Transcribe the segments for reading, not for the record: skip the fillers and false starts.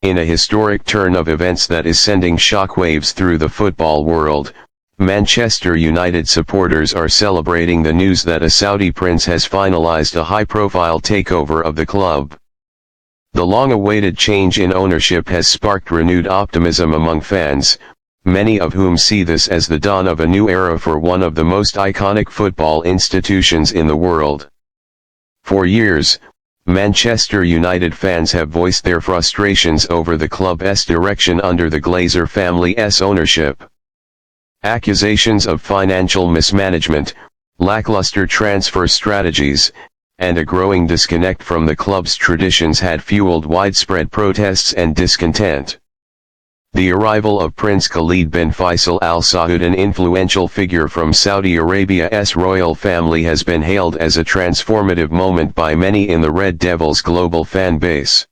In a historic turn of events that is sending shockwaves through the football world, Manchester United supporters are celebrating the news that a Saudi prince has finalized a high-profile takeover of the club. The long-awaited change in ownership has sparked renewed optimism among fans, many of whom see this as the dawn of a new era for one of the most iconic football institutions in the world. For years, Manchester United fans have voiced their frustrations over the club's direction under the Glazer family's ownership. Accusations of financial mismanagement, lackluster transfer strategies, and a growing disconnect from the club's traditions had fueled widespread protests and discontent. The arrival of Prince Khalid bin Faisal Al Saud, an influential figure from Saudi Arabia's royal family, has been hailed as a transformative moment by many in the Red Devils' global fan base.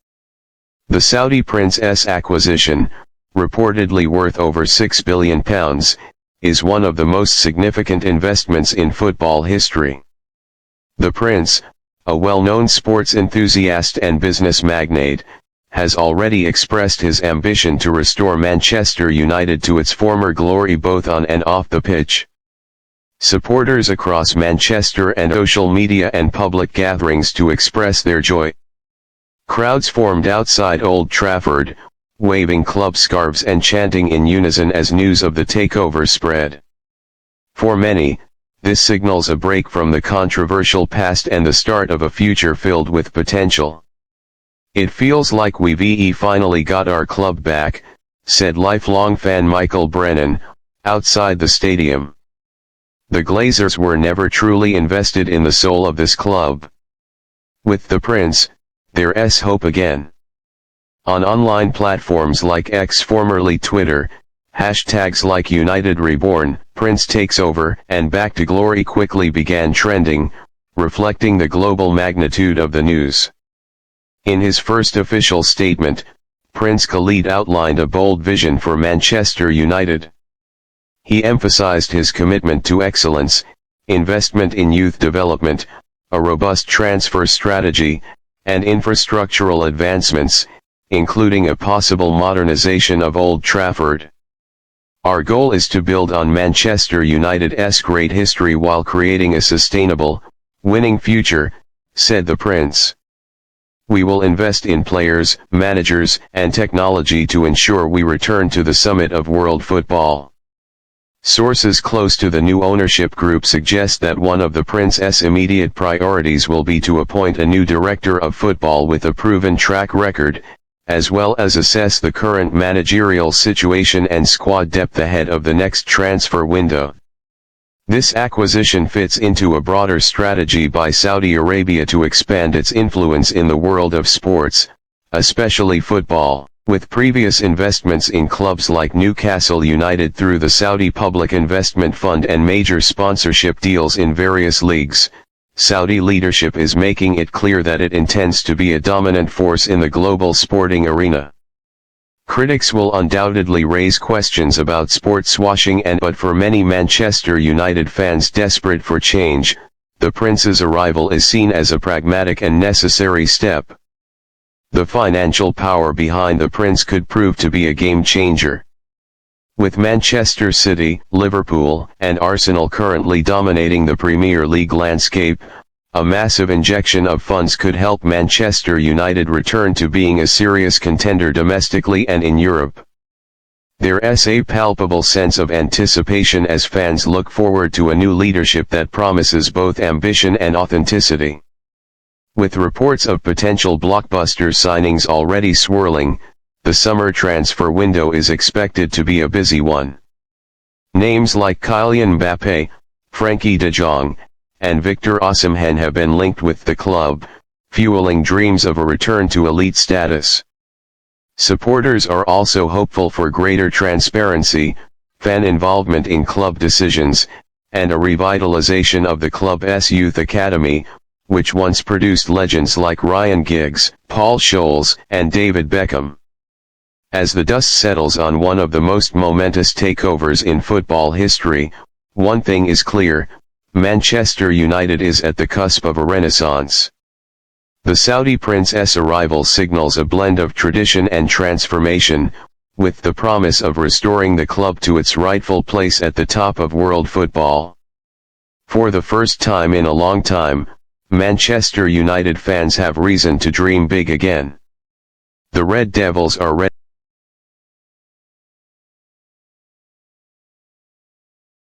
The Saudi prince's acquisition, reportedly worth over £6 billion, is one of the most significant investments in football history. The prince, a well-known sports enthusiast and business magnate, has already expressed his ambition to restore Manchester United to its former glory both on and off the pitch. Supporters across Manchester and social media and public gatherings to express their joy. Crowds formed outside Old Trafford, waving club scarves and chanting in unison as news of the takeover spread. For many, this signals a break from the controversial past and the start of a future filled with potential. "It feels like we've finally got our club back," said lifelong fan Michael Brennan, outside the stadium. The Glazers were never truly invested in the soul of this club. With the prince, there's hope again. On online platforms like X, formerly Twitter, hashtags like United Reborn, Prince Takes Over, and Back to Glory quickly began trending, reflecting the global magnitude of the news. In his first official statement, Prince Khalid outlined a bold vision for Manchester United. He emphasized his commitment to excellence, investment in youth development, a robust transfer strategy, and infrastructural advancements, including a possible modernization of Old Trafford. "Our goal is to build on Manchester United's great history while creating a sustainable, winning future," said the prince. "We will invest in players, managers, and technology to ensure we return to the summit of world football." Sources close to the new ownership group suggest that one of the prince's immediate priorities will be to appoint a new director of football with a proven track record, as well as assess the current managerial situation and squad depth ahead of the next transfer window. This acquisition fits into a broader strategy by Saudi Arabia to expand its influence in the world of sports, especially football. With previous investments in clubs like Newcastle United through the Saudi Public Investment Fund and major sponsorship deals in various leagues, Saudi leadership is making it clear that it intends to be a dominant force in the global sporting arena. Critics will undoubtedly raise questions about sports washing, but for many Manchester United fans desperate for change, the prince's arrival is seen as a pragmatic and necessary step. The financial power behind the prince could prove to be a game-changer. With Manchester City, Liverpool, and Arsenal currently dominating the Premier League landscape, a massive injection of funds could help Manchester United return to being a serious contender domestically and in Europe. There's a palpable sense of anticipation as fans look forward to a new leadership that promises both ambition and authenticity. With reports of potential blockbuster signings already swirling, the summer transfer window is expected to be a busy one. Names like Kylian Mbappé, Frenkie de Jong, and Victor Osimhen have been linked with the club, fueling dreams of a return to elite status. Supporters are also hopeful for greater transparency, fan involvement in club decisions, and a revitalization of the club's youth academy, which once produced legends like Ryan Giggs, Paul Scholes, and David Beckham. As the dust settles on one of the most momentous takeovers in football history, one thing is clear: Manchester United is at the cusp of a renaissance. The Saudi prince's arrival signals a blend of tradition and transformation, with the promise of restoring the club to its rightful place at the top of world football. For the first time in a long time, Manchester United fans have reason to dream big again. The Red Devils are ready